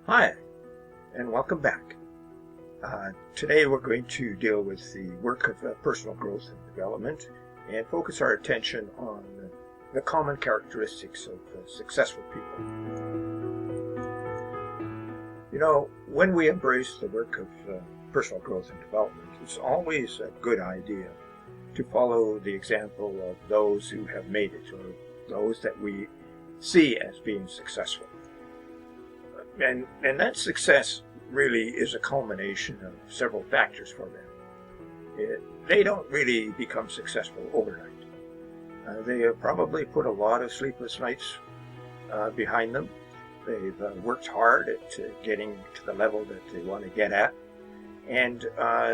Hi, and welcome back. Today we're going to deal with the work of personal growth and development and focus our attention on the common characteristics of successful people. You know, when we embrace the work of personal growth and development, it's always a good idea to follow the example of those who have made it, or those that we see as being successful. And that success really is a culmination of several factors for them. They don't really become successful overnight. They have probably put a lot of sleepless nights behind them. They've worked hard at getting to the level that they want to get at, and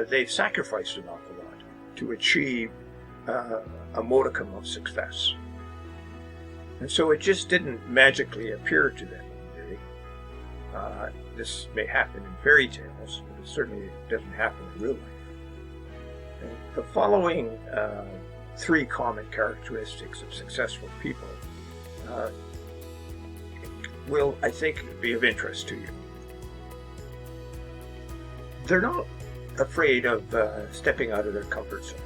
they've sacrificed an awful lot to achieve a modicum of success. And so it just didn't magically appear to them. This may happen in fairy tales, but it certainly doesn't happen in real life. And the following three common characteristics of successful people will, I think, be of interest to you. They're not afraid of stepping out of their comfort zone.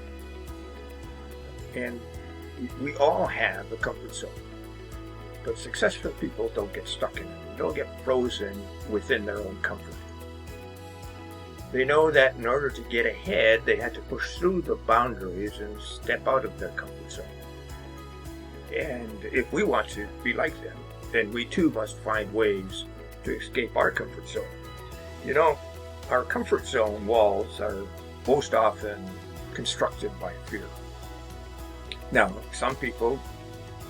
And we all have a comfort zone. But successful people don't get stuck in it. They don't get frozen within their own comfort. They know that in order to get ahead, they had to push through the boundaries and step out of their comfort zone. And if we want to be like them, then we too must find ways to escape our comfort zone. You know, our comfort zone walls are most often constructed by fear. Now, some people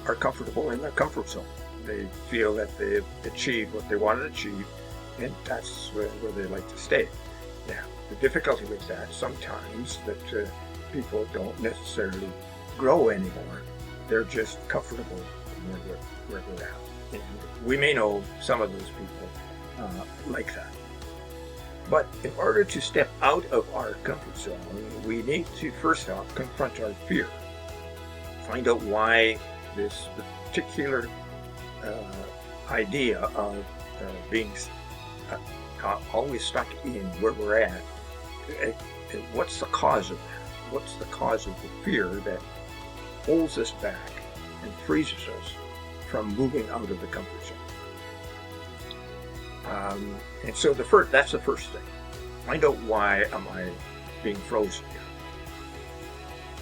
are comfortable in their comfort zone. They feel that they've achieved what they want to achieve, and that's where they like to stay. Now, the difficulty with that sometimes that people don't necessarily grow anymore. They're just comfortable where they're at. And we may know some of those people like that. But in order to step out of our comfort zone, we need to first off confront our fear. Find out why this particular idea of being always stuck in where we're at, and what's the cause of that? What's the cause of the fear that holds us back and freezes us from moving out of the comfort zone? And so that's the first thing. Find out, why am I being frozen here?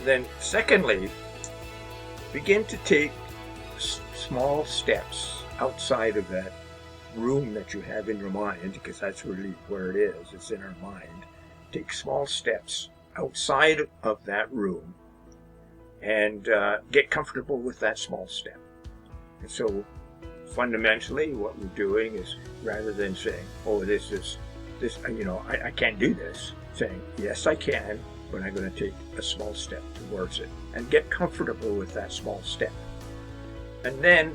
Then secondly, begin to take small steps outside of that room that you have in your mind, because that's really where it is. It's in our mind. Take small steps outside of that room and get comfortable with that small step. And so fundamentally what we're doing is, rather than saying, oh, I can't do this, saying, yes, I can, but I'm going to take a small step towards it and get comfortable with that small step. And then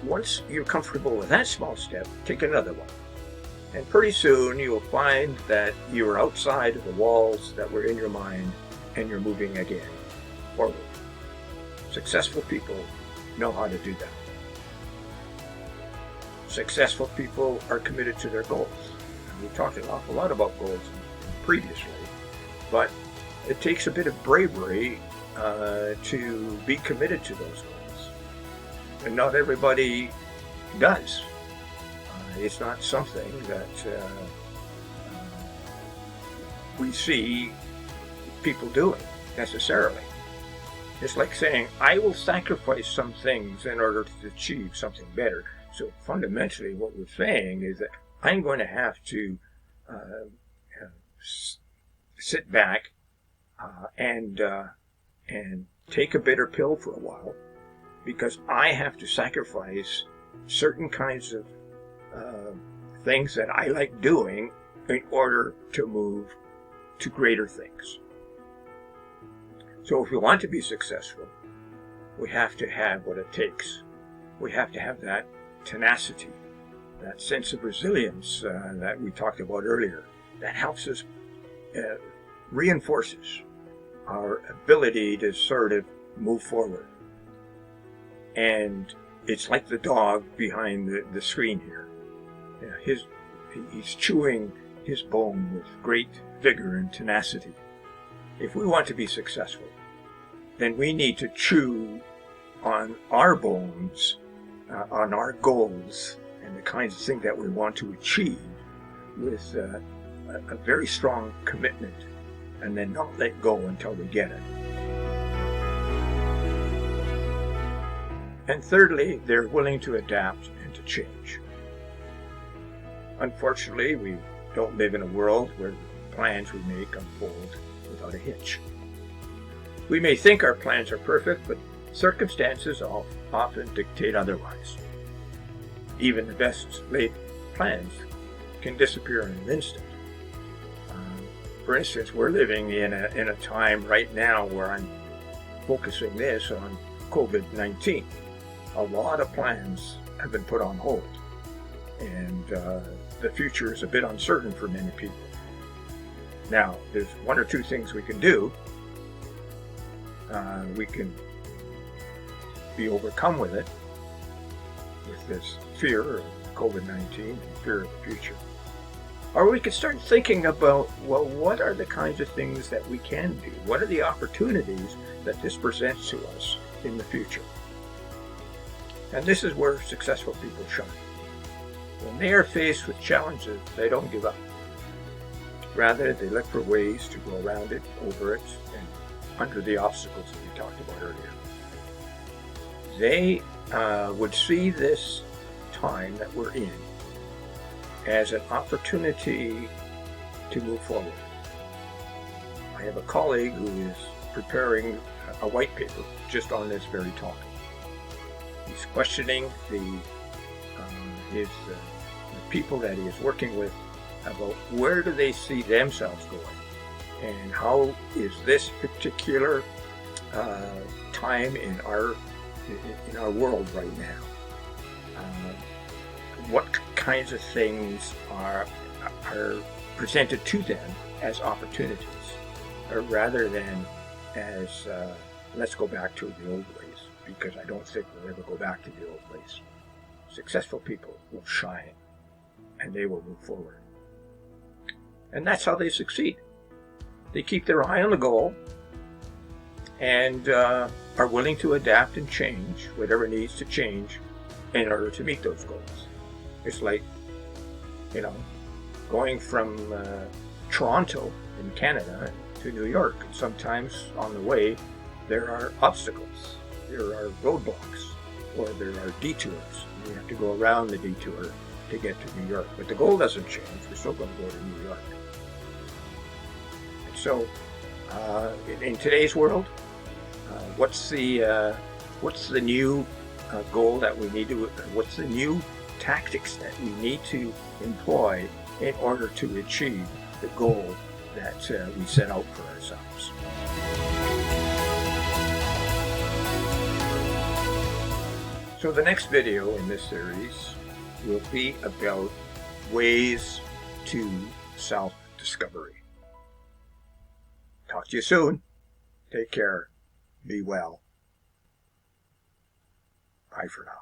once you're comfortable with that small step, take another one. And pretty soon you'll find that you're outside of the walls that were in your mind and you're moving again forward. Successful people know how to do that. Successful people are committed to their goals. And we talked an awful lot about goals previously, but it takes a bit of bravery to be committed to those goals. And not everybody does. It's not something that we see people doing necessarily. It's like saying, I will sacrifice some things in order to achieve something better. So fundamentally what we're saying is that I'm going to have to sit back and take a bitter pill for a while, because I have to sacrifice certain kinds of things that I like doing in order to move to greater things. So if we want to be successful, we have to have what it takes. We have to have that tenacity, that sense of resilience that we talked about earlier. That helps us, reinforces our ability to sort of move forward. And it's like the dog behind the screen here. He's chewing his bone with great vigor and tenacity. If we want to be successful, then we need to chew on our bones, on our goals, and the kinds of things that we want to achieve with a very strong commitment, and then not let go until we get it. And thirdly, they're willing to adapt and to change. Unfortunately, we don't live in a world where the plans we make unfold without a hitch. We may think our plans are perfect, but circumstances often dictate otherwise. Even the best laid plans can disappear in an instant. For instance, we're living in a time right now where I'm focusing this on COVID-19. A lot of plans have been put on hold, and the future is a bit uncertain for many people. Now, there's one or two things we can do. We can be overcome with it, with this fear of COVID-19 and fear of the future. Or we could start thinking about, well, what are the kinds of things that we can do? What are the opportunities that this presents to us in the future? And this is where successful people shine. When they are faced with challenges, they don't give up. Rather, they look for ways to go around it, over it, and under the obstacles that we talked about earlier. They would see this time that we're in as an opportunity to move forward. I have a colleague who is preparing a white paper just on this very topic. He's questioning the people that he is working with about where do they see themselves going, and how is this particular time in our world right now. What kinds of things are presented to them as opportunities, rather than as let's go back to the old ways, because I don't think we'll ever go back to the old ways. Successful people will shine, and they will move forward. And that's how they succeed. They keep their eye on the goal, and are willing to adapt and change whatever needs to change in order to meet those goals. It's like, going from Toronto in Canada to New York. Sometimes on the way there are obstacles, there are roadblocks, or there are detours. You have to go around the detour to get to New York. But the goal doesn't change. We're still going to go to New York. And so, in today's world, what's the new goal that we need to? What's the new tactics that we need to employ in order to achieve the goal that we set out for ourselves? So the next video in this series will be about ways to self-discovery. Talk to you soon. Take care. Be well. Bye for now.